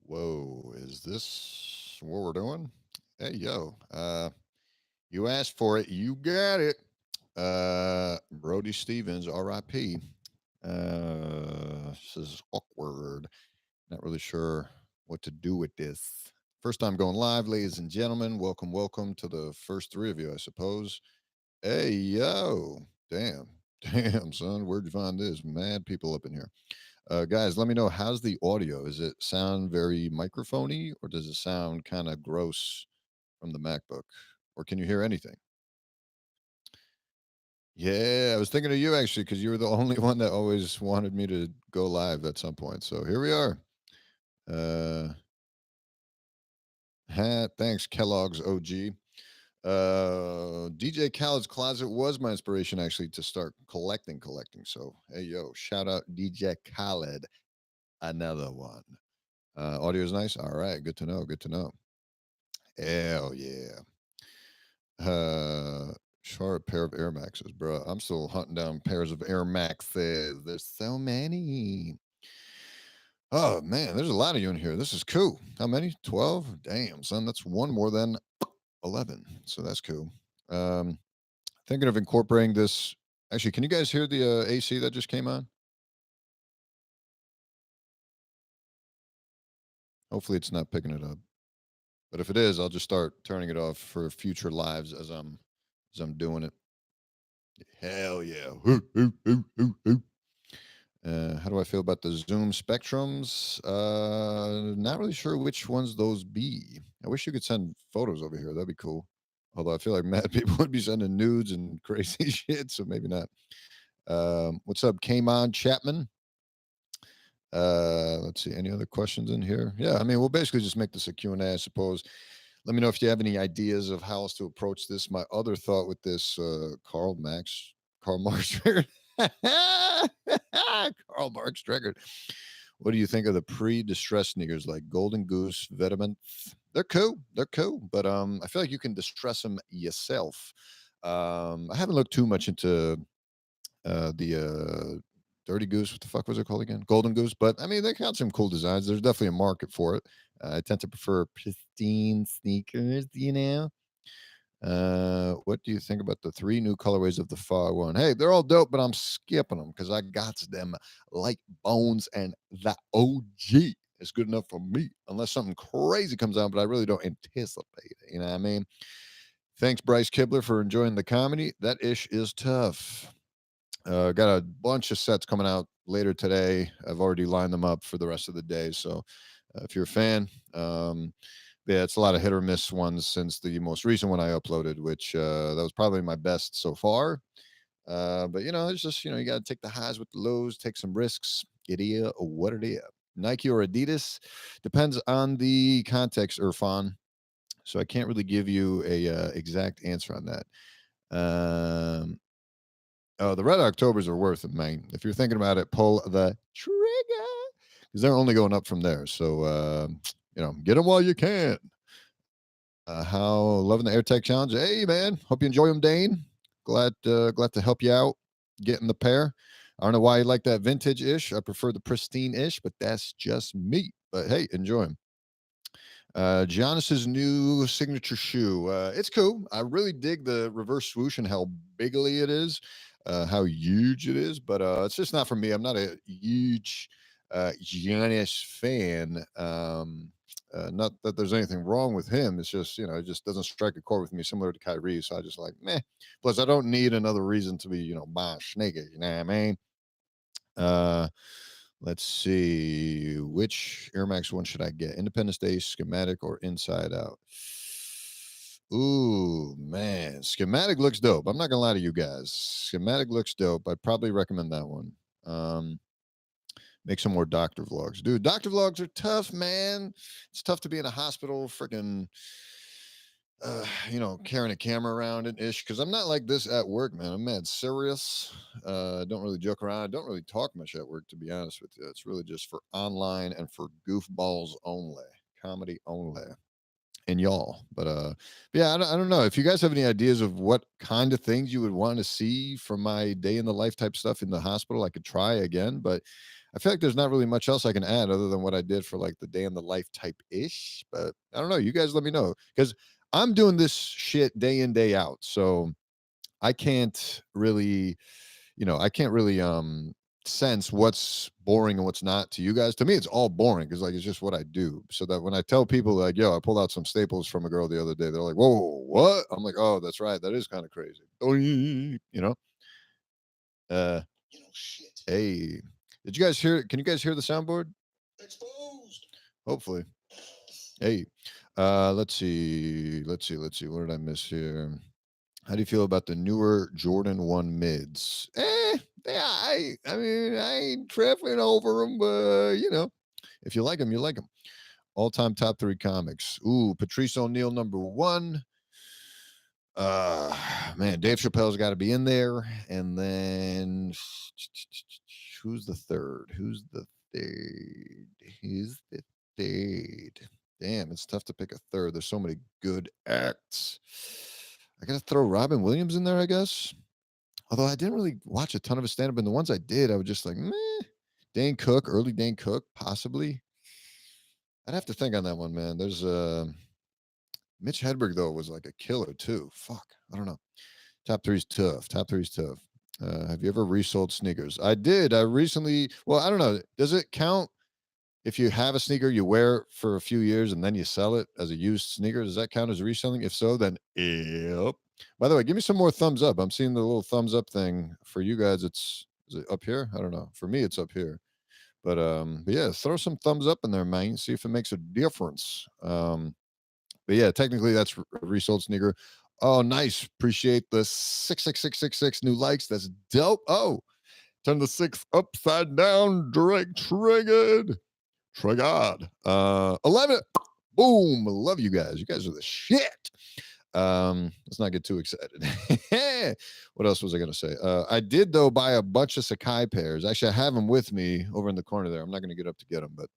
Whoa, is this what we're doing? Hey, yo, you asked for it, you got it. Brody Stevens, RIP. This is awkward. Not really sure what to do with this. First time going live, ladies and gentlemen. Welcome, welcome to the first three of you, I suppose. Hey, yo, damn, damn, son, where'd you find this? Mad people up in here. Guys, let me know, how's the audio? Is it sound very microphony or does it sound kind of gross from the MacBook? Or can you hear anything? Yeah, I was thinking of you actually because you were the only one that always wanted me to go live at some point. So here we are. Uh, thanks, Kellogg's OG. DJ Khaled's Closet was my inspiration actually to start collecting. So hey yo, shout out DJ Khaled, another one. Audio is nice. All right, good to know. Good to know. Hell yeah. Uh, Sharp pair of Air Maxes, bro. I'm still hunting down pairs of Air Maxes. There's so many. Oh man, there's a lot of you in here. This is cool. How many? 12? Damn, son, that's one more than 11. So that's cool. Um, Thinking of incorporating this. Actually, can you guys hear the AC that just came on? Hopefully, it's not picking it up. But if it is, I'll just start turning it off for future lives as I'm doing it. Hell yeah. How do I feel about the Zoom Spectrums? Not really sure which ones those be. I wish you could send photos over here. That'd be cool. Although I feel like mad people would be sending nudes and crazy shit, so maybe not. What's up, Kamon Chapman? Let's see. Any other questions in here? Yeah, I mean, we'll basically just make this a Q&A, I suppose. Let me know if you have any ideas of how else to approach this. My other thought with this, Karl Marx record. Karl Marx record. What do you think of the pre-distress sneakers like Golden Goose, Vediment? They're cool. They're cool, but I feel like you can distress them yourself. I haven't looked too much into the Dirty Goose. What the fuck was it called again? Golden Goose. But I mean, they got some cool designs. There's definitely a market for it. I tend to prefer pristine sneakers, what do you think about the three new colorways of the Fog One? Hey, they're all dope, but I'm skipping them because I got them like Bones and the OG. It's good enough for me, unless something crazy comes out, but I really don't anticipate it. You know what I mean? Thanks, Bryce Kibler, for enjoying the comedy. That ish is tough. Got a bunch of sets coming out later today. I've already lined them up for the rest of the day. So if you're a fan, yeah, it's a lot of hit or miss ones since the most recent one I uploaded, which that was probably my best so far. But it's just you got to take the highs with the lows, take some risks. It is what it is. Nike or Adidas depends on the context, Irfan. So I can't really give you a exact answer on that. Um, Oh, the Red Octobers are worth it, man. If you're thinking about it, pull the trigger because they're only going up from there. So, get them while you can. How loving the AirTech challenge? Hey, man, hope you enjoy them, Dane. Glad to help you out getting the pair. I don't know why you like that vintage ish. I prefer the pristine ish, but that's just me. But hey, enjoy them. Giannis's new signature shoe. It's cool. I really dig the reverse swoosh and how bigly it is, how huge it is. But it's just not for me. I'm not a huge Giannis fan. Not that there's anything wrong with him. It's just it just doesn't strike a chord with me, similar to Kyrie. So I just like meh. Plus, I don't need another reason to be buying sneakers. You know what I mean? Uh, Let's see. Which Air Max one should I get? Independence Day, Schematic, or Inside Out? Ooh, man. Schematic looks dope. I'm not going to lie to you guys. Schematic looks dope. I'd probably recommend that one. Make some more doctor vlogs. Dude, doctor vlogs are tough, man. It's tough to be in a hospital, freaking carrying a camera around and ish. Because I'm not like this at work, man. I'm mad serious. I don't really joke around. I don't really talk much at work, to be honest with you. It's really just for online and for goofballs only, comedy only, and y'all. But yeah, I don't know if you guys have any ideas of what kind of things you would want to see from my day in the life type stuff in the hospital. I could try again, but I feel like there's not really much else I can add other than what I did for like the day in the life type ish. But I don't know. You guys let me know because I'm doing this shit day in, day out. So I can't really, I can't really sense what's boring and what's not to you guys. To me, it's all boring because like it's just what I do. So that when I tell people like, yo, I pulled out some staples from a girl the other day, they're like, whoa, what? I'm like, oh, that's right. That is kind of crazy. Doink, you know? Uh shit. Hey. Did you guys hear can you guys hear the soundboard? Exposed. Hopefully. Hey. Let's see. What did I miss here? How do you feel about the newer Jordan 1 mids? I mean, I ain't tripping over them, but if you like them, you like them. All-time top 3 comics. Ooh, Patrice O'Neal #1. Man, Dave Chappelle's got to be in there, and then who's the third? Who's the third? Who's the third? Damn, it's tough to pick a third. There's so many good acts. I gotta throw Robin Williams in there, I guess. Although I didn't really watch a ton of his stand-up, and the ones I did, I was just like, meh. Dane Cook, early Dane Cook, possibly. I'd have to think on that one, man. There's Mitch Hedberg though was like a killer too. Fuck, I don't know. Top three's tough. Top three's tough. Have you ever resold sneakers? I did. I recently. Well, I don't know. Does it count if you have a sneaker you wear it for a few years and then you sell it as a used sneaker? Does that count as reselling? If so, then yep. By the way, give me some more thumbs up. I'm seeing the little thumbs up thing for you guys. Is it up here? I don't know. For me, it's up here. But yeah, throw some thumbs up in there, man. See if it makes a difference. But yeah, technically that's a resold sneaker. Oh, nice. Appreciate the 66666 new likes. That's dope. Oh, turn the six upside down. Drake triggered. Triggered. 11. Boom. Love you guys. You guys are the shit. Let's not get too excited. What else was I gonna say? I did though buy a bunch of Sakai pairs. Actually, I have them with me over in the corner there. I'm not gonna get up to get them, but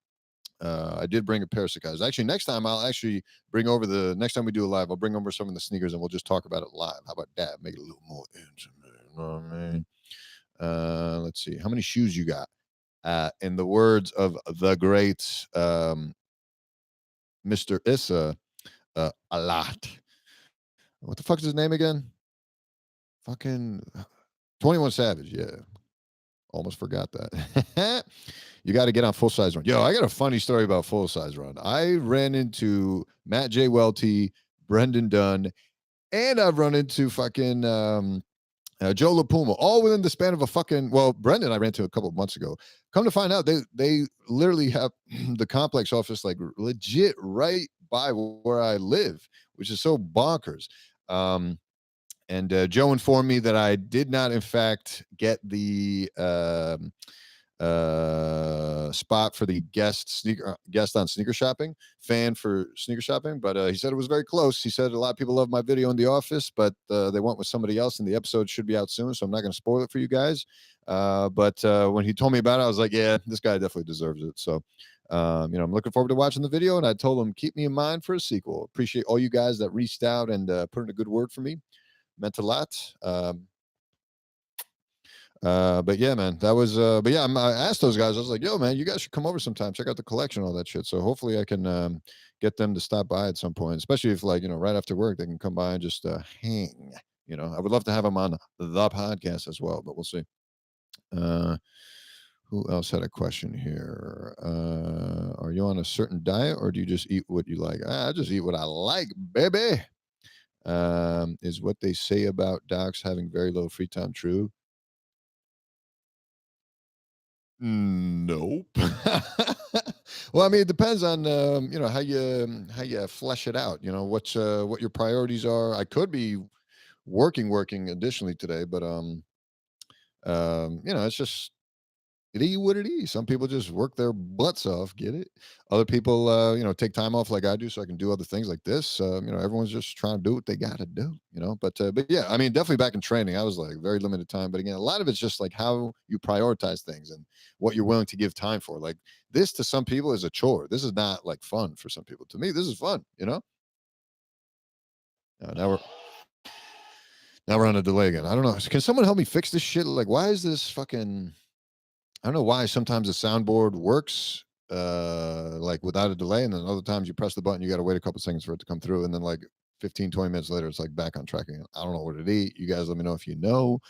I did bring a pair of Sakai's. Actually, next time I'll actually bring over the next time we do a live, I'll bring over some of the sneakers and we'll just talk about it live. How about that? Make it a little more intimate. You know what I mean? Let's see. How many shoes you got? In the words of the great Mr. Issa, a lot. What the fuck is his name again? Fucking 21 Savage. Yeah. Almost forgot that. You got to get on Full Size Run. Yo, I got a funny story about Full Size Run. I ran into Matt J. Welty, Brendan Dunn, and I've run into fucking Joe LaPuma, all within the span of a fucking. Well, Brendan, I ran to a couple of months ago. Come to find out, they literally have the complex office like legit right by where I live, which is so bonkers. And Joe informed me that I did not, in fact, get the spot for the guest on sneaker shopping fan for sneaker shopping, but he said it was very close. He said a lot of people love my video in the office, but they went with somebody else, and the episode should be out soon, so I'm not going to spoil it for you guys. But when he told me about it, I was like, yeah, this guy definitely deserves it. So. I'm looking forward to watching the video, and I told him keep me in mind for a sequel. Appreciate all you guys that reached out and put in a good word for me. Meant a lot. But yeah, man, that was. But yeah, I asked those guys. I was like, "Yo, man, you guys should come over sometime. Check out the collection, all that shit." So hopefully, I can get them to stop by at some point, especially if, like, right after work, they can come by and just hang. I would love to have them on the podcast as well, but we'll see. Uh, who else had a question here? Are you on a certain diet, or do you just eat what you like? I just eat what I like, baby. Is what they say about docs having very little free time true? Nope. Well, I mean, it depends on how you flesh it out. What your priorities are. I could be working additionally today, but it's just it is what it is. Some people just work their butts off, get it? Other people, take time off like I do, so I can do other things like this. Everyone's just trying to do what they got to do. But yeah, I mean, definitely back in training, I was like very limited time. But again, a lot of it's just like how you prioritize things and what you're willing to give time for. Like this, to some people, is a chore. This is not like fun for some people. To me, this is fun. Now we're on a delay again. I don't know. Can someone help me fix this shit? Like, why is this fucking I don't know why sometimes the soundboard works like without a delay, and then other times you press the button, you got to wait a couple seconds for it to come through, and then like 15, 20 minutes later, it's like back on track again. I don't know what it is. You guys let me know if you know.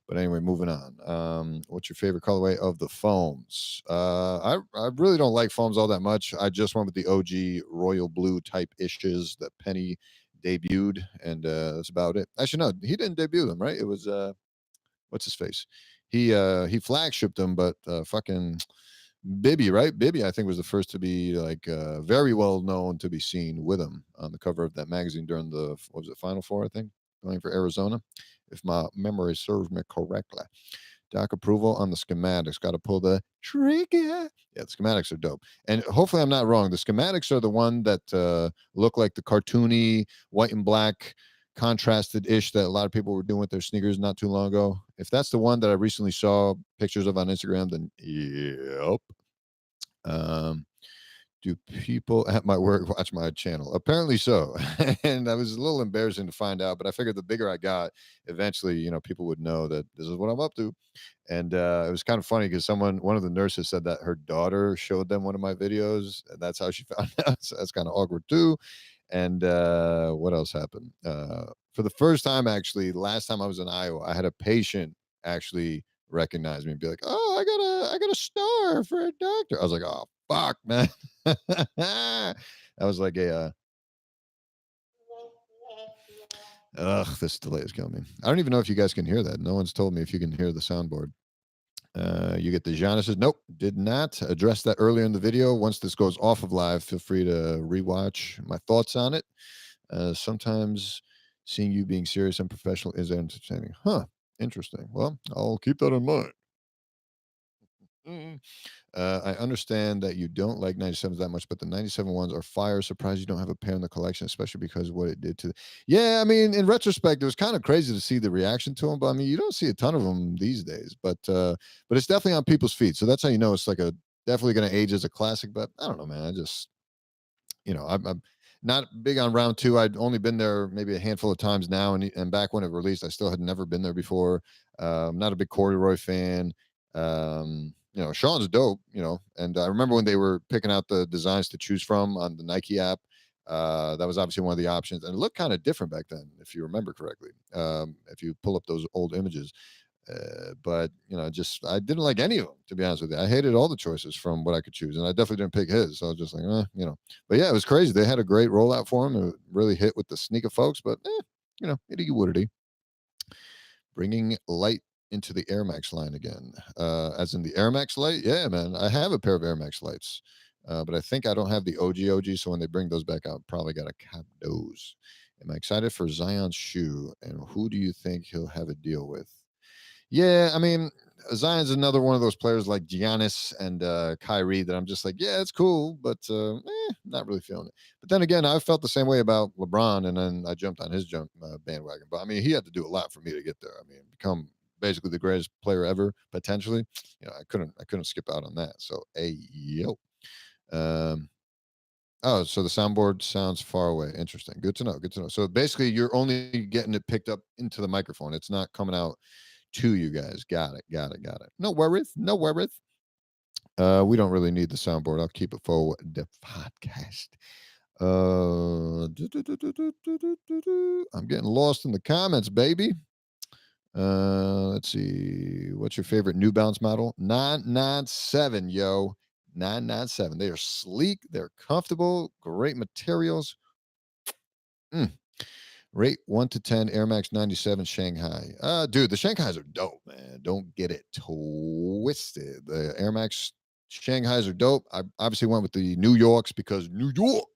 But anyway, moving on. What's your favorite colorway of the foams? I really don't like foams all that much. I just went with the OG royal blue type issues that Penny debuted, and that's about it. Actually, no, he didn't debut them, right? It was what's his face? He flagshipped them, but fucking Bibby, right? Bibby, I think, was the first to be like very well known to be seen with him on the cover of that magazine during the what was it, Final Four, I think, playing for Arizona, if my memory serves me correctly. Doc approval on the schematics. Got to pull the trigger. Yeah, the schematics are dope, and hopefully I'm not wrong. The schematics are the one that look like the cartoony white and black contrasted ish that a lot of people were doing with their sneakers not too long ago. If that's the one that I recently saw pictures of on Instagram, then yep. Um, do people at my work watch my channel? Apparently so. And I was a little embarrassing to find out, but I figured the bigger I got, eventually, people would know that this is what I'm up to. And it was kind of funny because one of the nurses said that her daughter showed them one of my videos, and that's how she found out. So that's kind of awkward too. And what else happened? For the first time, actually, last time I was in Iowa, I had a patient actually recognize me and be like, "Oh, I got a star for a doctor." I was like, "Oh, fuck, man." That was like ugh, this delay is killing me. I don't even know if you guys can hear that. No one's told me if you can hear the soundboard. You get the Giannis says, nope, did not address that earlier in the video. Once this goes off of live, feel free to rewatch my thoughts on it. Sometimes seeing you being serious and professional is entertaining. Huh. Interesting. Well, I'll keep that in mind. Mm. I understand that you don't like 97s that much, but the 97 ones are fire. Surprised you don't have a pair in the collection, especially because of what it did to. Yeah, I mean, in retrospect, it was kind of crazy to see the reaction to them. But I mean, you don't see a ton of them these days. But it's definitely on people's feet, so that's how you know it's like a definitely going to age as a classic. But I don't know, man. I just I'm not big on round two. I'd only been there maybe a handful of times now, and back when it released, I still had never been there before. Not a big Corduroy fan. Sean's dope, and I remember when they were picking out the designs to choose from on the Nike app. That was obviously one of the options, and it looked kind of different back then, if you remember correctly. If you pull up those old images, but just I didn't like any of them, to be honest with you. I hated all the choices from what I could choose, and I definitely didn't pick his. So I was just like, But yeah, it was crazy. They had a great rollout for him. It really hit with the sneaker folks, but it would it. Bringing light into the Air Max line again, as in the Air Max light. Yeah, man, I have a pair of Air Max lights, but I think I don't have the OG. So when they bring those back out, probably got to cap those. Am I excited for Zion's shoe, and who do you think he'll have a deal with? Yeah, I mean, Zion's another one of those players like Giannis and Kyrie that I'm just like, yeah, it's cool, but not really feeling it. But then again, I felt the same way about LeBron, and then I jumped on his jump bandwagon. But I mean, he had to do a lot for me to get there. I mean, become basically the greatest player ever potentially. I couldn't skip out on that. So, hey, yo. Um, oh, so the soundboard sounds far away. Interesting. Good to know. Good to know. So basically, you're only getting it picked up into the microphone. It's not coming out to you guys. Got it. Got it. Got it. No worries. No worries. We don't really need the soundboard. I'll keep it for the podcast. I'm getting lost in the comments, baby. Let's see. What's your favorite New Balance model? 997, yo. 997. They are sleek. They're comfortable. Great materials. Mm. Rate 1 to 10 Air Max 97 Shanghai. Dude, the Shanghais are dope, man. Don't get it twisted. The Air Max Shanghais are dope. I obviously went with the New Yorks because New York.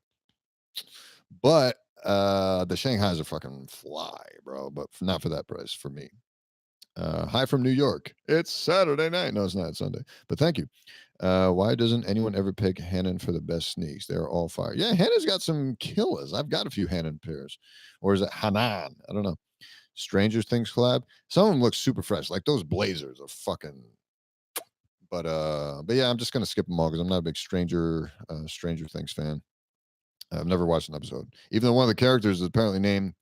But the Shanghais are fucking fly, bro. But not for that price for me. Hi from New York. It's Saturday night. No, it's not. It's Sunday. But thank you. Why doesn't anyone ever pick Hanon for the best sneaks? They're all fire. Yeah, Hanon's got some killers. I've got a few Hanon pairs. Or is it Hanan? I don't know. Stranger Things collab. Some of them look super fresh. Like those blazers are fucking. But yeah, I'm just gonna skip them all because I'm not a big Stranger Things fan. I've never watched an episode. Even though one of the characters is apparently named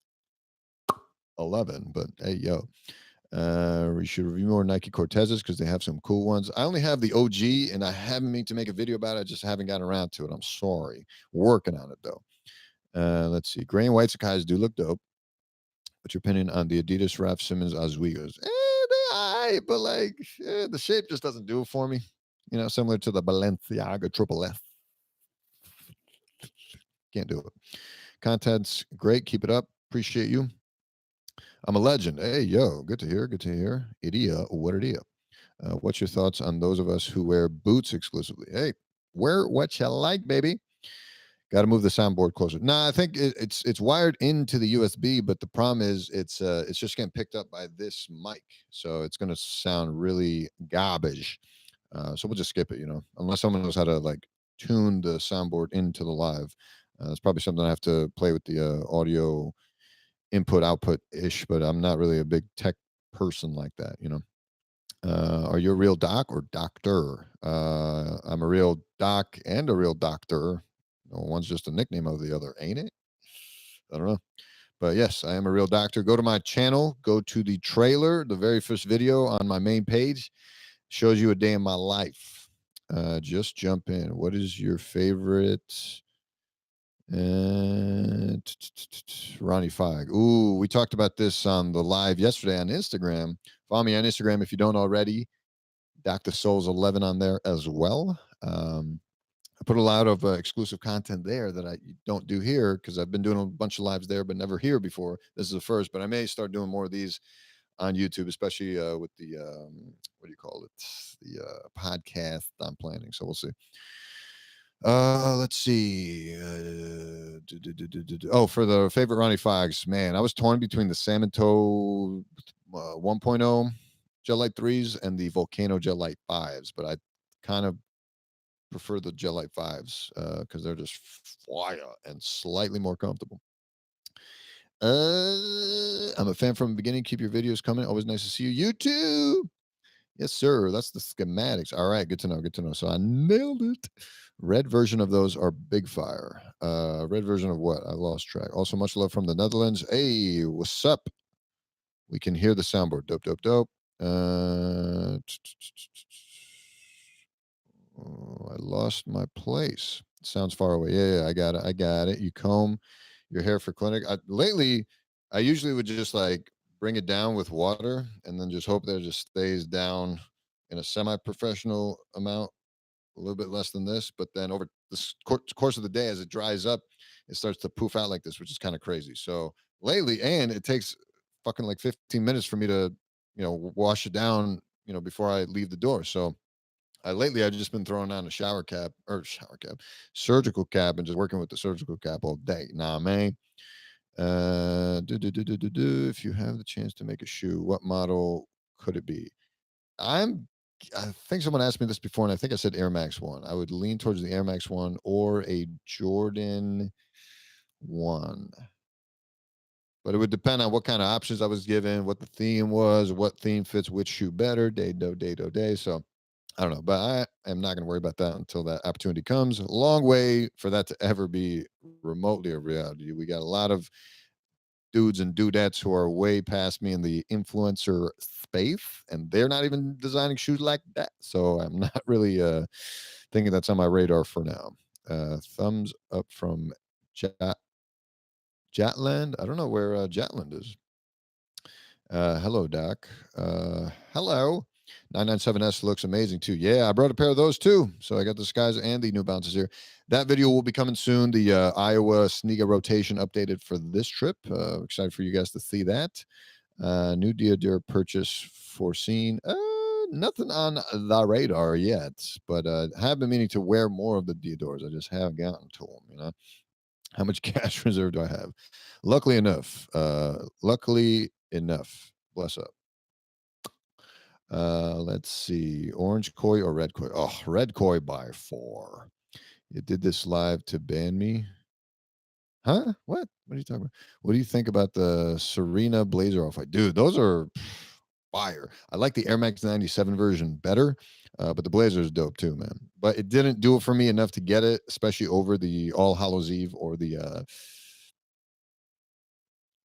11. But hey, yo. We should review more Nike Cortezes because they have some cool ones. I only have the OG, and I haven't meant to make a video about it. I just haven't gotten around to it. I'm sorry. Working on it though. Let's see. Gray and white Sakai's do look dope. What's your opinion on the Adidas Raf Simmons Oswego's? They alright, but like the shape just doesn't do it for me. You know, similar to the Balenciaga Triple F. Can't do it. Content's great. Keep it up. Appreciate you. I'm a legend. Hey, yo, good to hear. Good to hear. Idia, what idia? What's your thoughts on those of us who wear boots exclusively? Hey, wear what you like, baby. Got to move the soundboard closer. Nah, I think it's wired into the USB, but the problem is it's just getting picked up by this mic, so it's gonna sound really garbage. So we'll just skip it, unless someone knows how to like tune the soundboard into the live. That's probably something I have to play with the audio input output ish, but I'm not really a big tech person like that. Are you a real doc or doctor? I'm a real doc and a real doctor. No, one's just a nickname of the other, ain't it? I don't know. But yes, I am a real doctor. Go to my channel, go to the trailer, the very first video on my main page, shows you a day in my life. Just jump in. What is your favorite? Ronnie Fog. Ooh, we talked about this on the live yesterday on Instagram. Follow me on Instagram if you don't already. Dr. Souls 11 on there as well. I put a lot of exclusive content there that I don't do here because I've been doing a bunch of lives there, but never here before. This is the first, but I may start doing more of these on YouTube, especially with the what do you call it? The podcast I'm planning. So we'll see. Let's see. Oh, for the favorite Ronnie Fox, man, I was torn between the Salmon Toe 1.0 Gel Light 3s and the Volcano Gel Light 5s, but I kind of prefer the Gel Light 5s because they're just fire and slightly more comfortable. I'm a fan from the beginning. Keep your videos coming. Always nice to see you. You too. Yes, sir. That's the schematics. All right. Good to know. Good to know. So I nailed it. Red version of those are big fire. Red version of what? I lost track. Also, much love from the Netherlands. Hey, what's up? We can hear the soundboard. Dope, dope, dope. Oh, I lost my place. Sounds far away. Yeah, I got it. I got it. You comb your hair for clinic. Lately, I usually would just like bring it down with water and then just hope that it just stays down in a semi-professional amount, a little bit less than this. But then over the course of the day, as it dries up, it starts to poof out like this, which is kind of crazy. So lately, and it takes fucking like 15 minutes for me to, wash it down, before I leave the door. So lately, I've just been throwing on a surgical cap, and just working with the surgical cap all day. Nah, man. If you have the chance to make a shoe, what model could it be? I'm. I think someone asked me this before, and I think I said Air Max One. I would lean towards the Air Max One or a Jordan One, but it would depend on what kind of options I was given, what the theme was, what theme fits which shoe better. Day do day do day. So I don't know, but I am not going to worry about that until that opportunity comes. A long way for that to ever be remotely a reality. We got a lot of dudes and dudettes who are way past me in the influencer space, and they're not even designing shoes like that. So I'm not really thinking that's on my radar for now. Thumbs up from Jatland. I don't know where Jatland is. Hello, Doc. Hello. 997S looks amazing too. Yeah, I brought a pair of those too. So I got the Skies and the New Bounces here. That video will be coming soon. The Iowa sneaker rotation updated for this trip. Excited for you guys to see that. New Deodore purchase foreseen. Nothing on the radar yet, but have been meaning to wear more of the Deodores. I just haven't gotten to them. How much cash reserve do I have? Luckily enough. Luckily enough. Bless up. Let's see. Orange koi or red koi? Oh, red koi by far. You did this live to ban me? Huh? What? What are you talking about? What do you think about the Serena Blazer off white? Dude, those are fire. I like the Air Max 97 version better, but the Blazer is dope too, man. But it didn't do it for me enough to get it, especially over the All Hallows Eve or the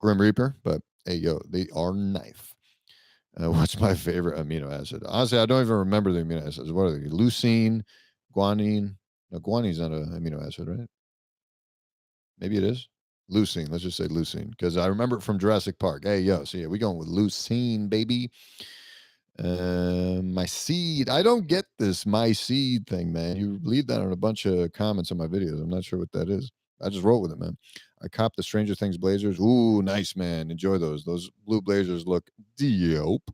Grim Reaper. But hey, yo, they are nice. What's my favorite amino acid? Honestly, I don't even remember the amino acids. What are they? Leucine, guanine. No, guanine's not an amino acid, right? Maybe it is. Leucine. Let's just say leucine because I remember it from Jurassic Park. Hey, yo, so yeah, we going with leucine, baby. My seed. I don't get this my seed thing, man. You leave that on a bunch of comments on my videos. I'm not sure what that is. I just roll with it, man. I copped the Stranger Things blazers. Ooh, nice, man. Enjoy those. Those blue blazers look dope.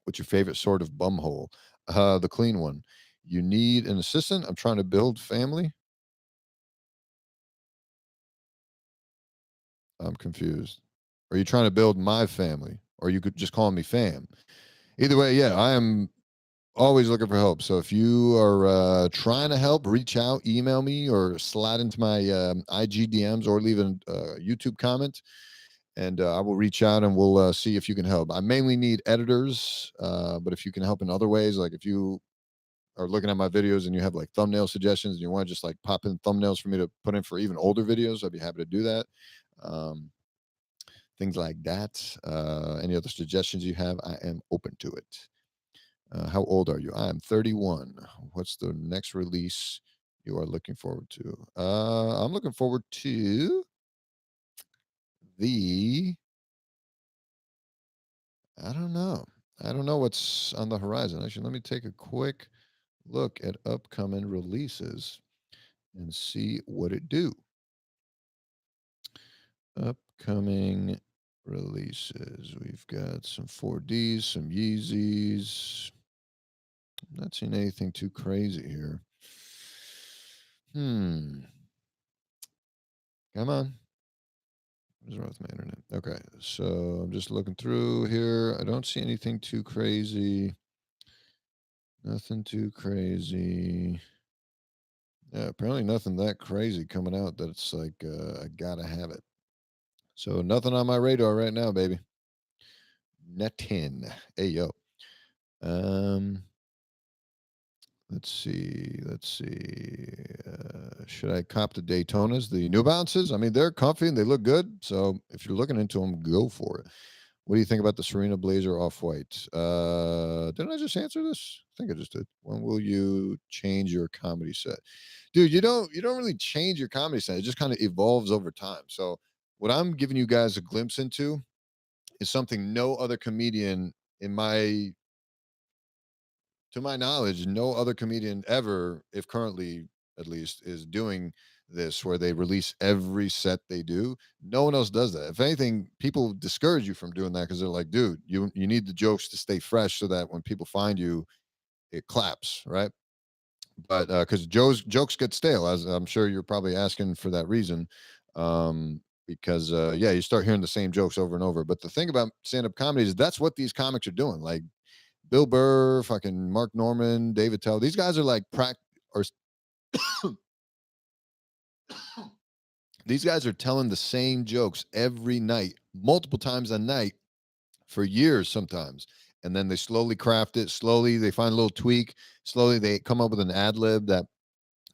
What's your favorite sort of bumhole? The clean one. You need an assistant? I'm trying to build family. I'm confused. Are you trying to build my family? Or you could just call me fam? Either way, yeah, I am always looking for help. So if you are trying to help, reach out, email me, or slide into my IG DMs or leave a YouTube comment, and I will reach out and we'll see if you can help. I mainly need editors, but if you can help in other ways, like if you are looking at my videos and you have like thumbnail suggestions and you want to just like pop in thumbnails for me to put in for even older videos, I'd be happy to do that. Um, Things like that. Any other suggestions you have, I am open to it. How old are you? I am 31. What's the next release you are looking forward to? I'm looking forward to the. I don't know. I don't know what's on the horizon. Actually, let me take a quick look at upcoming releases and see what it do. Upcoming releases. We've got some 4Ds, some Yeezys. I'm not seeing anything too crazy here. Hmm. Come on. What's wrong with my internet? Okay, so I'm just looking through here. I don't see anything too crazy. Nothing too crazy. Yeah, apparently nothing that crazy coming out that it's like I gotta have it. So nothing on my radar right now, baby. Netin. Hey yo. Um, let's see. Let's see. Should I cop the Daytonas, the New Balances? I mean, they're comfy and they look good. So if you're looking into them, go for it. What do you think about the Serena Blazer off white? Didn't I just answer this? I think I just did. When will you change your comedy set? Dude, you don't really change your comedy set. It just kind of evolves over time. So what I'm giving you guys a glimpse into is something no other comedian in my to my knowledge, no other comedian ever, if currently at least, is doing this where they release every set they do. No one else does that. If anything, people discourage you from doing that because they're like, dude, you need the jokes to stay fresh so that when people find you, it claps, right? But because Joe's jokes get stale, as I'm sure you're probably asking for that reason. Because yeah, you start hearing the same jokes over and over. But the thing about stand-up comedy is that's what these comics are doing. Like Bill Burr, fucking Mark Norman, David Tell. These guys are like or these guys are telling the same jokes every night, multiple times a night for years sometimes. And then they slowly craft it. Slowly they find a little tweak. Slowly they come up with an ad lib that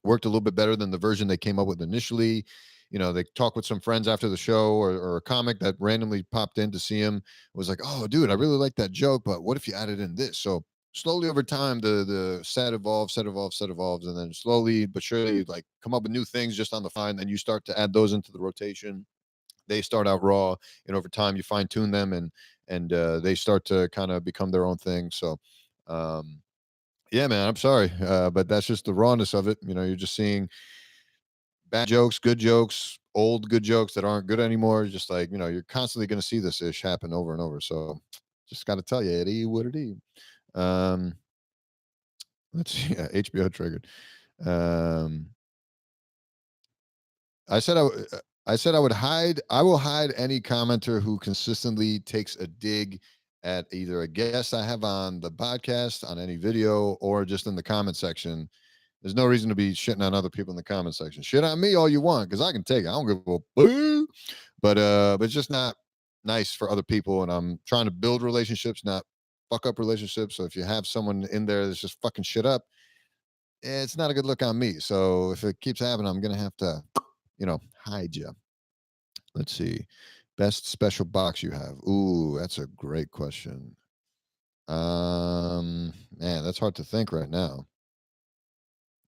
worked a little bit better than the version they came up with initially. You know, they talk with some friends after the show or a comic that randomly popped in to see him was like, oh, dude, I really like that joke, but what if you added in this? So slowly over time, the set evolves, set evolves, set evolves, and then slowly but surely, like come up with new things just on the fly. And then you start to add those into the rotation. They start out raw, and over time, you fine tune them, and they start to kind of become their own thing. So, um, yeah, man, I'm sorry, but that's just the rawness of it. You know, you're just seeing bad jokes, good jokes, old good jokes that aren't good anymore. Just like, you're constantly going to see this ish happen over and over. So just got to tell you, Eddie, what it is. Um, let's see. Yeah, HBO triggered. Um, I said I said I would hide. I will hide any commenter who consistently takes a dig at either a guest I have on the podcast, on any video, or just in the comment section. There's no reason to be shitting on other people in the comment section. Shit on me all you want because I can take it. I don't give a boo. But it's just not nice for other people. And I'm trying to build relationships, not fuck up relationships. So if you have someone in there that's just fucking shit up, it's not a good look on me. So if it keeps happening, I'm gonna have to, hide you. Let's see. Best special box you have. Ooh, that's a great question. Man, that's hard to think right now.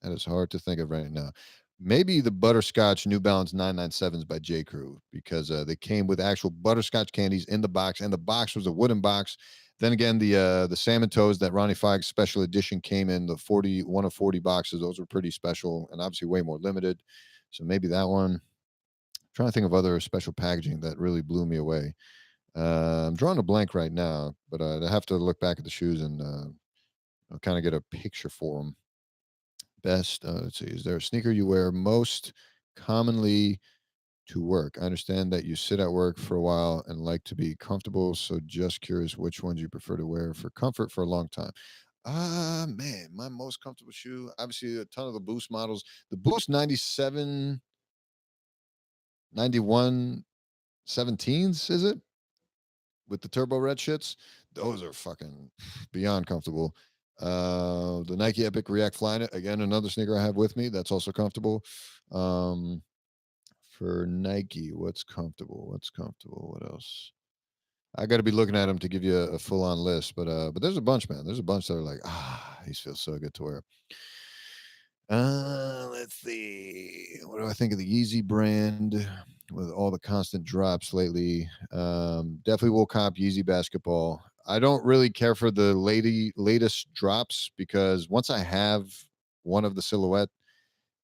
That is hard to think of right now. Maybe the butterscotch New Balance 997s by J. Crew because they came with actual butterscotch candies in the box, and the box was a wooden box. Then again, the salmon toes that Ronnie Fogg special edition came in the 41 of 40 boxes. Those were pretty special and obviously way more limited. So maybe that one. Trying to think of other special packaging that really blew me away. I'm drawing a blank right now, but I have to look back at the shoes and kind of get a picture for them. Best, let's see, is there a sneaker you wear most commonly to work? I understand that you sit at work for a while and like to be comfortable, so just curious which ones you prefer to wear for comfort for a long time. Man, my most comfortable shoe, obviously a ton of the Boost models. The Boost 97, 91, 17s, is it? With the turbo red shits, those are fucking beyond comfortable. The Nike Epic React Flyknit, again, another sneaker I have with me that's also comfortable. Um, for Nike, what's comfortable? What's comfortable? What else? I got to be looking at them to give you a full on list, but there's a bunch, man. There's a bunch that are like, these feel so good to wear. Let's see. What do I think of the Yeezy brand with all the constant drops lately? Definitely will cop Yeezy basketball. I don't really care for the latest drops because once I have one of the silhouette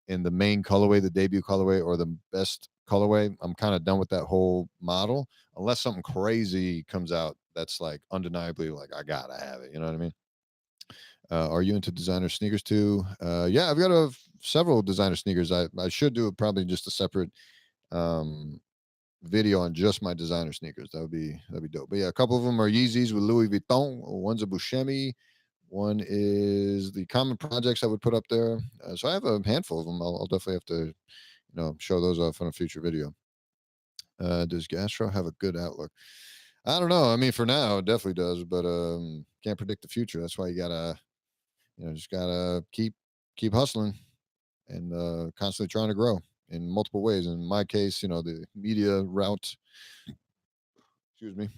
in the main colorway, the debut colorway, or the best colorway, I'm kind of done with that whole model. Unless something crazy comes out that's like undeniably like I gotta have it. You know what I mean? Are you into designer sneakers too? Yeah, I've got several designer sneakers. I should do probably just a separate um, video on just my designer sneakers. That'd be dope. But yeah, a couple of them are Yeezys with Louis Vuitton. One's a Buscemi. One is the Common Projects I would put up there. So I have a handful of them. I'll definitely have to show those off on a future video. Does Gastro have a good outlook? I don't know. I mean, for now, it definitely does, but can't predict the future. That's why you gotta just gotta keep hustling and constantly trying to grow in multiple ways. In my case, the media route. Excuse me,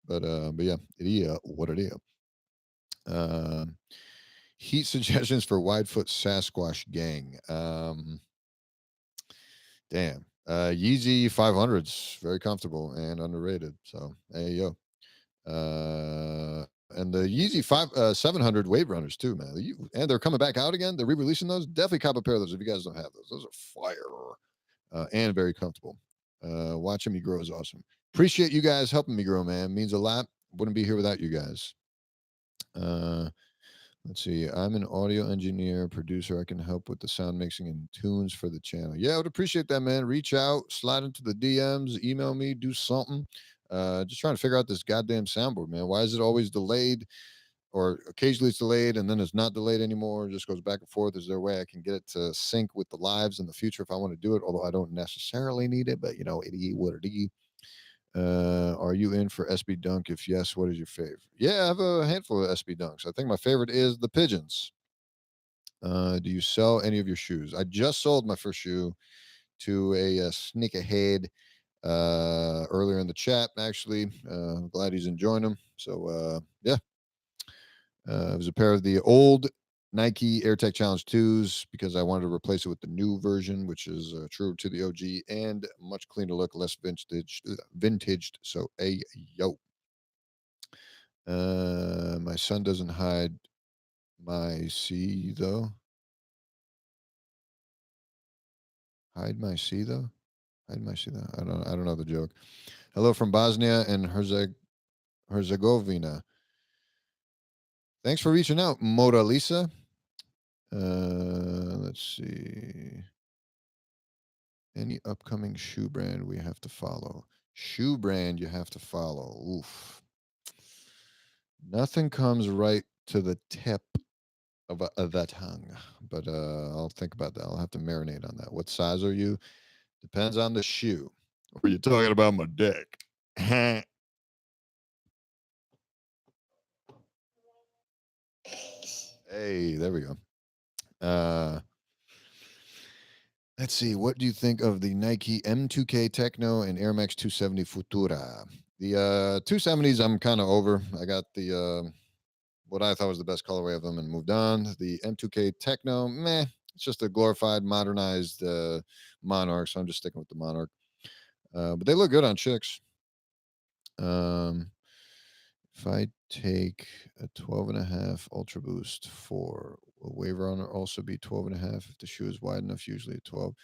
but yeah, it is what it is. Uh, Heat suggestions for Widefoot Sasquatch Gang. Damn. Yeezy 500s, very comfortable and underrated. So, hey, yo. And the Yeezy 700 Wave Runners too, man. And they're coming back out again. They're re-releasing those. Definitely cop a pair of those if you guys don't have those. Those are fire and very comfortable. Watching me grow is awesome. Appreciate you guys helping me grow, man. Means a lot. Wouldn't be here without you guys. Uh, let's see. I'm an audio engineer, producer. I can help with the sound mixing and tunes for the channel. Yeah, I would appreciate that, man. Reach out, slide into the DMs, email me, do something. Just trying to figure out this goddamn soundboard, man. Why is it always delayed? Or occasionally it's delayed and then it's not delayed anymore. It just goes back and forth. Is there a way I can get it to sync with the lives in the future if I want to do it? Although I don't necessarily need it, but it is what it is. Are you in for SB Dunk? If yes, what is your favorite? Yeah, I have a handful of SB Dunks. I think my favorite is the Pigeons. Do you sell any of your shoes? I just sold my first shoe to a sneakerhead earlier in the chat. Actually, I'm glad he's enjoying them. So yeah, it was a pair of the old Nike AirTech Challenge 2s because I wanted to replace it with the new version, which is true to the OG and much cleaner look, less vintaged. So, yo. My son doesn't hide my C though. Hide my C though. Hide my C though. I don't know the joke. Hello from Bosnia and Herzegovina. Thanks for reaching out, Mona Lisa. Let's see. Any upcoming shoe brand we have to follow? Shoe brand you have to follow. Oof. Nothing comes right to the tip of the tongue, but I'll think about that. I'll have to marinate on that. What size are you? Depends on the shoe. Or are you talking about my dick? Hey, there we go. Uh, let's see. What do you think of the Nike M2K Techno and Air Max 270 Futura? The 270s I'm kind of over. I got the what I thought was the best colorway of them and moved on. The M2K Techno, meh, it's just a glorified, modernized Monarch. So I'm just sticking with the Monarch. But they look good on chicks. Um, if I take a 12.5 Ultra Boost 4, will Wave Runner also be 12.5 if the shoe is wide enough? Usually 12.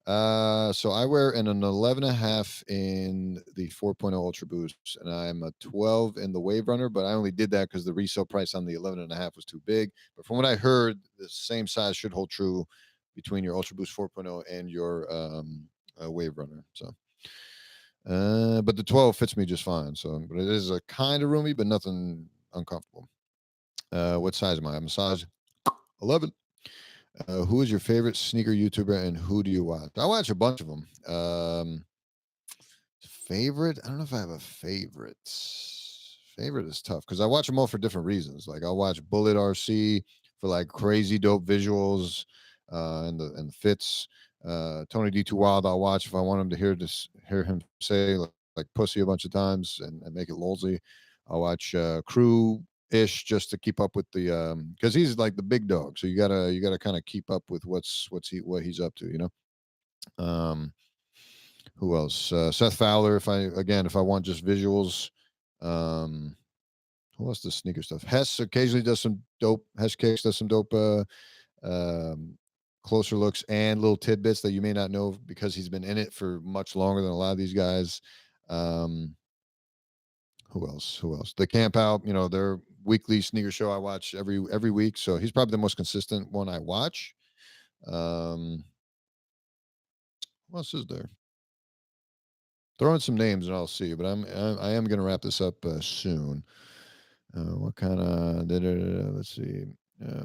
So I wear an 11.5 in the 4.0 Ultra Boost, and I'm a 12 in the Wave Runner, but I only did that because the resale price on the 11.5 was too big. But from what I heard, the same size should hold true between your Ultra Boost 4.0 and your Wave Runner. So but the 12 fits me just fine. So, but it is a kind of roomy, but nothing uncomfortable. What size am I? I'm a size 11. Who is your favorite sneaker YouTuber and who do you watch? I watch a bunch of them. Favorite? I don't know if I have a favorite. Favorite is tough because I watch them all for different reasons. Like I'll watch Bullet RC for like crazy dope visuals and the fits. Tony D2 Wild I'll watch if I want him to hear him say like pussy a bunch of times and make it lolsy. I'll watch Crew ish just to keep up with the because he's like the big dog, so you gotta kind of keep up with what he's up to, you know. Who else? Seth Fowler. If I want just visuals. Um, who else does sneaker stuff? Hess occasionally does some dope. Hess Kicks does some dope um, closer looks and little tidbits that you may not know because he's been in it for much longer than a lot of these guys. Um, who else? Who else? The Camp Out. You know, their weekly sneaker show I watch every week. So he's probably the most consistent one I watch. Um, what else is there? Throw in some names and I'll see. But I am going to wrap this up soon. What kind of? Let's see.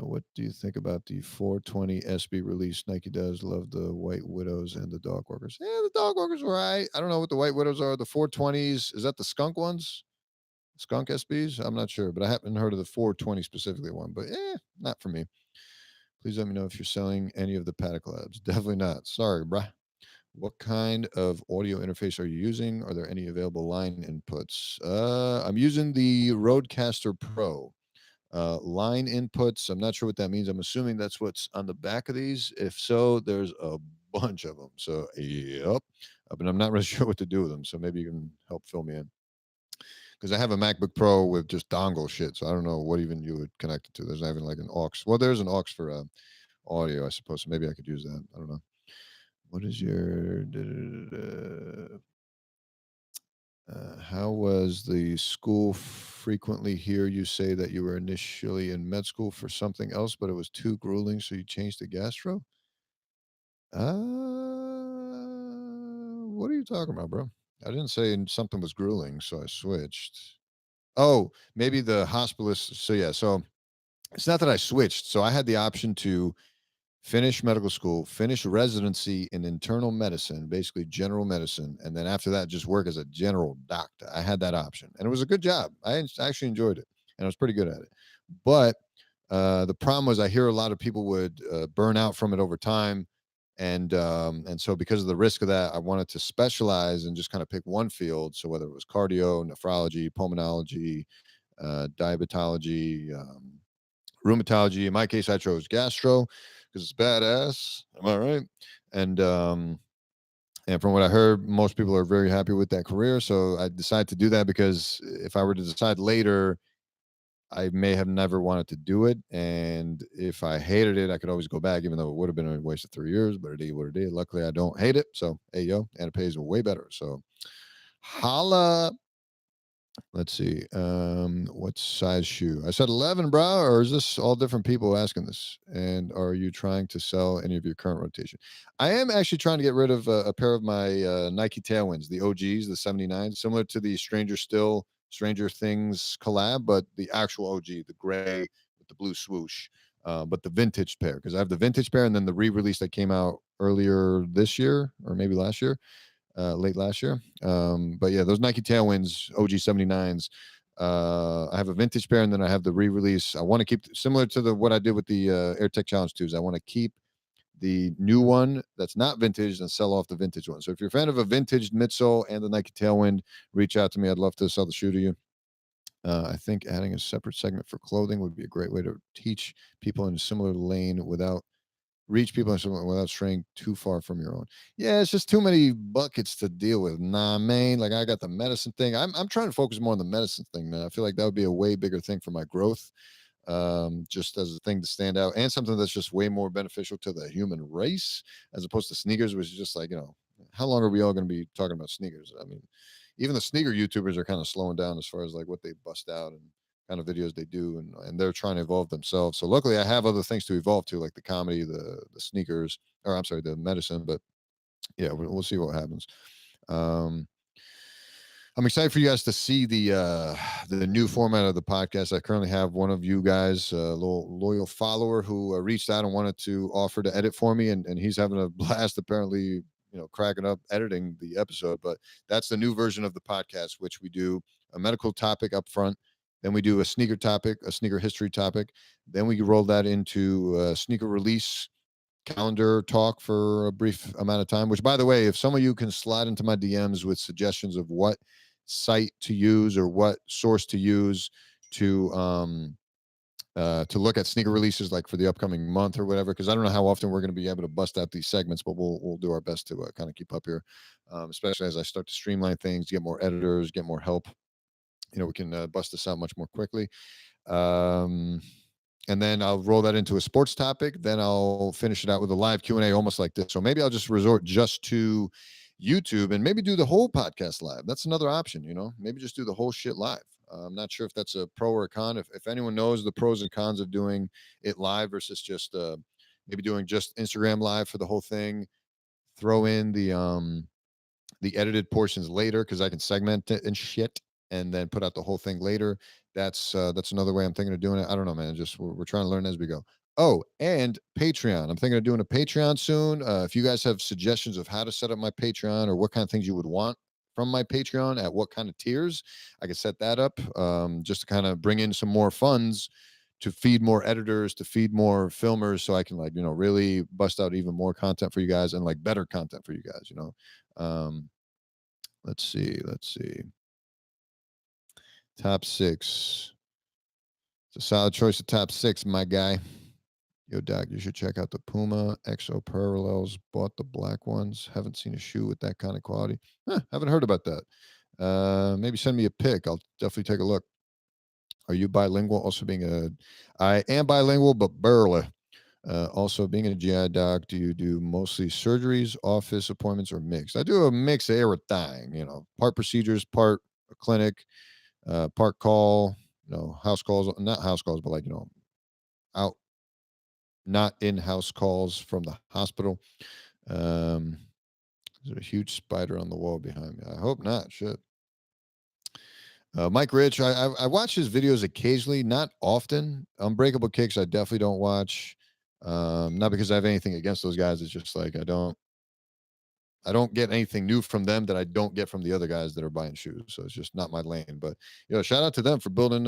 What do you think about the 420 SB release Nike does? Love the White Widows and the Dog Walkers. Yeah, the Dog Walkers are right. I don't know what the White Widows are. The 420s, is that the skunk ones? Skunk SBs? I'm not sure, but I haven't heard of the 420 specifically one. But not for me. Please let me know if you're selling any of the Paddock Labs. Definitely not. Sorry, bruh. What kind of audio interface are you using? Are there any available line inputs? I'm using the Rodecaster Pro. Line inputs, I'm not sure what that means. I'm assuming that's what's on the back of these. If so, there's a bunch of them. So, yep. But I'm not really sure what to do with them. So maybe you can help fill me in. Because I have a MacBook Pro with just dongle shit. So I don't know what even you would connect it to. There's not even like an aux. Well, there's an aux for audio, I suppose. So maybe I could use that. I don't know. What is your how was the school? Frequently hear you say that you were initially in med school for something else, but it was too grueling, so you changed to gastro. What are you talking about, bro? I didn't say something was grueling, so I switched. Oh, maybe the hospitalist. So yeah, so it's not that I switched. So I had the option to finish medical school, finish residency in internal medicine, basically general medicine, and then after that, just work as a general doctor. I had that option, and it was a good job. Actually enjoyed it, and I was pretty good at it. But the problem was, I hear a lot of people would burn out from it over time, and so because of the risk of that, I wanted to specialize and just kind of pick one field. So whether it was cardio, nephrology, pulmonology, diabetology. Rheumatology. In my case, I chose gastro because it's badass. Am I right? And um, and from what I heard, most people are very happy with that career. So I decided to do that because if I were to decide later, I may have never wanted to do it. And if I hated it, I could always go back, even though it would have been a waste of 3 years. But it is what it is. Luckily, I don't hate it. So hey yo, and it pays way better. So holla. Let's see. What size shoe? I said 11, bro. Or is this all different people asking this? And are you trying to sell any of your current rotation? I am actually trying to get rid of a pair of my Nike Tailwinds, the OGs, the 79, similar to the Stranger Things collab, but the actual OG, the gray with the blue swoosh, but the vintage pair, because I have the vintage pair and then the re-release that came out earlier this year or maybe last year, late last year. But yeah, those Nike Tailwinds OG 79s. I have a vintage pair and then I have the re-release. I want to keep similar to the what I did with the AirTech Challenge 2s. I want to keep the new one that's not vintage and sell off the vintage one. So if you're a fan of a vintage midsole and the Nike Tailwind, reach out to me. I'd love to sell the shoe to you. I think adding a separate segment for clothing would be a great way to teach people in a similar lane without reach people in similar without straying too far from your own. Yeah, it's just too many buckets to deal with. Nah, man. Like I got the medicine thing. I'm trying to focus more on the medicine thing, man. I feel like that would be a way bigger thing for my growth, just as a thing to stand out and something that's just way more beneficial to the human race as opposed to sneakers, which is just like, how long are we all going to be talking about sneakers? I mean, even the sneaker YouTubers are kind of slowing down as far as like what they bust out and kind of videos they do, and they're trying to evolve themselves. So luckily, I have other things to evolve to, like the comedy, the sneakers, or I'm sorry, the medicine. But yeah, we'll see what happens. Um, I'm excited for you guys to see the new format of the podcast. I currently have one of you guys, a little loyal follower, who reached out and wanted to offer to edit for me, and he's having a blast. Apparently, cracking up editing the episode. But that's the new version of the podcast, which we do a medical topic up front, then we do a sneaker topic, a sneaker history topic, then we roll that into a sneaker release calendar talk for a brief amount of time. Which, by the way, if some of you can slide into my DMs with suggestions of what site to use or what source to use to look at sneaker releases, like for the upcoming month or whatever, because I don't know how often we're going to be able to bust out these segments, but we'll do our best to kind of keep up here, especially as I start to streamline things, get more editors, get more help. We can bust this out much more quickly. Um, and then I'll roll that into a sports topic. Then I'll finish it out with a live Q&A, almost like this. So maybe I'll just resort just to YouTube and maybe do the whole podcast live. That's another option, maybe just do the whole shit live. I'm not sure if that's a pro or a con. If anyone knows the pros and cons of doing it live versus just maybe doing just Instagram live for the whole thing, throw in the edited portions later because I can segment it and shit, and then put out the whole thing later. That's another way I'm thinking of doing it. I don't know, man. Just we're trying to learn as we go. Oh, and Patreon. I'm thinking of doing a Patreon soon. If you guys have suggestions of how to set up my Patreon or what kind of things you would want from my Patreon at what kind of tiers, I can set that up, just to kind of bring in some more funds to feed more editors, to feed more filmers, so I can, like, really bust out even more content for you guys and like better content for you guys. Um, let's see. Top six. It's a solid choice of top six, my guy. Yo, Doc, you should check out the Puma XO Parallels. Bought the black ones. Haven't seen a shoe with that kind of quality. Haven't heard about that. Maybe send me a pic. I'll definitely take a look. Are you bilingual? I am bilingual, but barely. Also, being a GI doc, do you do mostly surgeries, office appointments, or mix? I do a mix of everything. Part procedures, part clinic, part call. House calls, not house calls, but like out, not in-house calls from the hospital. Um, there's a huge spider on the wall behind me. I hope not. Shit. Mike Rich, I watch his videos occasionally, not often. Unbreakable Kicks, I definitely don't watch. Not because I have anything against those guys. It's just like I don't get anything new from them that I don't get from the other guys that are buying shoes. So it's just not my lane. But shout out to them for building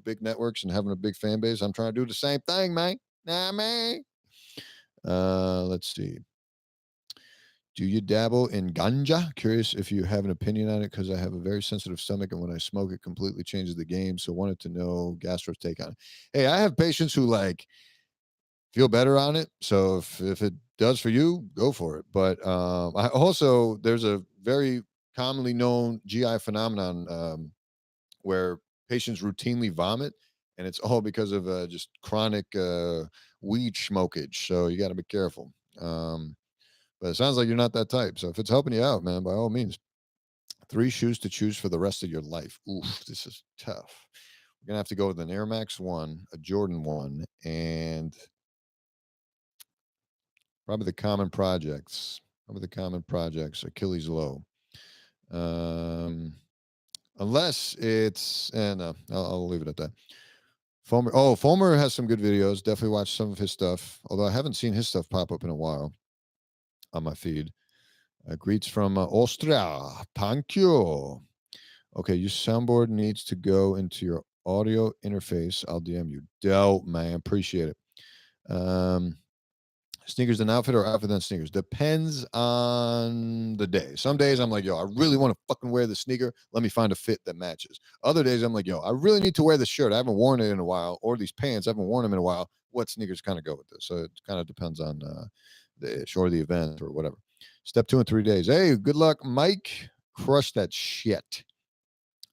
big networks and having a big fan base. I'm trying to do the same thing, man. Nah, man. Let's see. Do you dabble in ganja? Curious if you have an opinion on it, because I have a very sensitive stomach, and when I smoke, it completely changes the game. So wanted to know Gastro's take on it. Hey, I have patients who like feel better on it. So if it does for you, go for it. But I also, there's a very commonly known GI phenomenon, where patients routinely vomit, and it's all because of just chronic weed smokage. So you got to be careful. But it sounds like you're not that type. So if it's helping you out, man, by all means. Three shoes to choose for the rest of your life. Oof, this is tough. We're gonna have to go with an Air Max 1, a Jordan 1, and probably the common projects. Probably the common projects. Achilles low. Um, unless it's, and I'll leave it at that. Fulmer has some good videos. Definitely watch some of his stuff. Although I haven't seen his stuff pop up in a while on my feed. Greets from Austria. Thank you. Okay, your soundboard needs to go into your audio interface. I'll DM you. Dope, man. Appreciate it. Um, Sneakers then outfit or outfit then sneakers? Depends on the day. Some days I'm like, yo, I really want to fucking wear the sneaker. Let me find a fit that matches. Other days I'm like, yo, I really need to wear this shirt. I haven't worn it in a while, or these pants. I haven't worn them in a while. What sneakers kind of go with this? So it kind of depends on the ish or the event or whatever. Step 2 in 3 days. Hey, good luck, Mike. Crush that shit.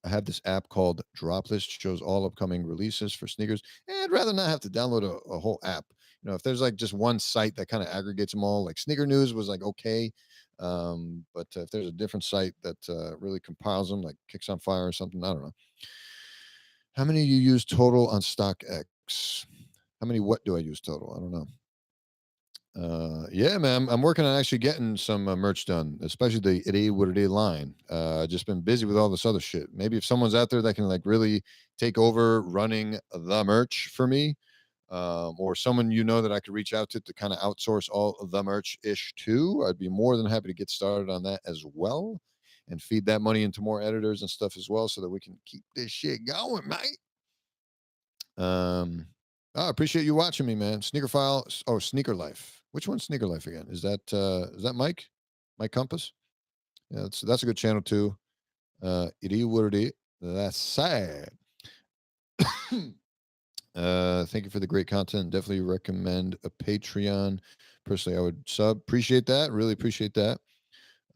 I have this app called Droplist, shows all upcoming releases for sneakers. And I'd rather not have to download a whole app. If there's like just one site that kind of aggregates them all, like Sneaker News was like okay, but if there's a different site that really compiles them, like Kicks on Fire or something, I don't know. How many you use total on StockX? How many what do I use total? I don't know. Yeah, man, I'm working on actually getting some merch done, especially the It Is What It Is line. Just been busy with all this other shit. Maybe if someone's out there that can like really take over running the merch for me, or someone that I could reach out to kind of outsource all of the merch ish too, I'd be more than happy to get started on that as well, and feed that money into more editors and stuff as well, so that we can keep this shit going, mate. I appreciate you watching me, man. Sneaker File. Oh, Sneaker Life. Which one's Sneaker Life again? Is that Mike? Mike Compass? Yeah, that's a good channel too. It is what it is. That's sad. Thank you for the great content. Definitely recommend a Patreon. Personally, I would sub. Appreciate that. Really appreciate that.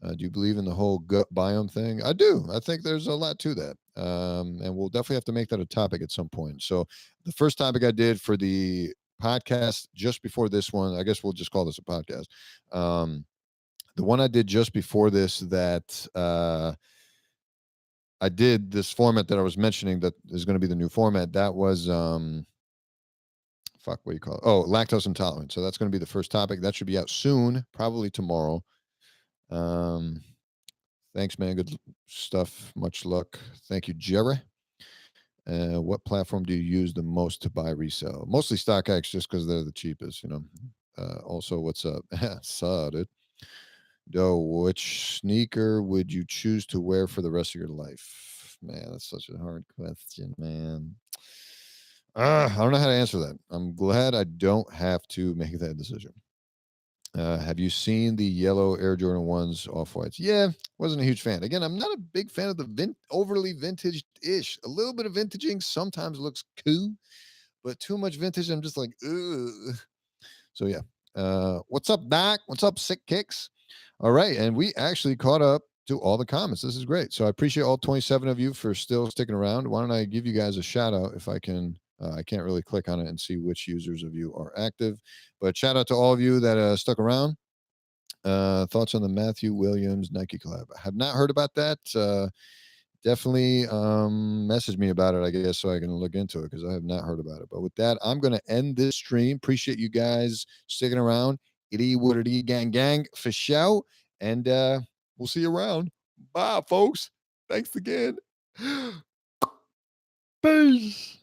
Do you believe in the whole gut biome thing? I do. I think there's a lot to that. And we'll definitely have to make that a topic at some point. So, the first topic I did for the podcast just before this one, I guess we'll just call this a podcast. The one I did just before this that I did this format that I was mentioning that is going to be the new format. That was fuck, what do you call it? Oh, lactose intolerant. So that's going to be the first topic. That should be out soon, probably tomorrow. Um, Thanks, man. Good stuff. Much luck. Thank you, Jerry. What platform do you use the most to buy resale? Mostly StockX, just because they're the cheapest. Also, what's up? Saw it. Yo, which sneaker would you choose to wear for the rest of your life? Man, that's such a hard question, man. I don't know how to answer that. I'm glad I don't have to make that decision. Have you seen the yellow Air Jordan 1s off whites? Yeah, wasn't a huge fan. Again, I'm not a big fan of the overly vintage ish. A little bit of vintaging sometimes looks cool, but too much vintage, I'm just like, ugh. So, yeah. What's up, Doc? What's up, Sick Kicks? All right. And we actually caught up to all the comments. This is great. So, I appreciate all 27 of you for still sticking around. Why don't I give you guys a shout out if I can? I can't really click on it and see which users of you are active, but shout out to all of you that stuck around. Thoughts on the Matthew Williams Nike collab? I have not heard about that. Definitely message me about it, I guess, so I can look into it because I have not heard about it. But with that, I'm going to end this stream. Appreciate you guys sticking around. Itty woody gang gang for show. And we'll see you around. Bye, folks. Thanks again. Peace.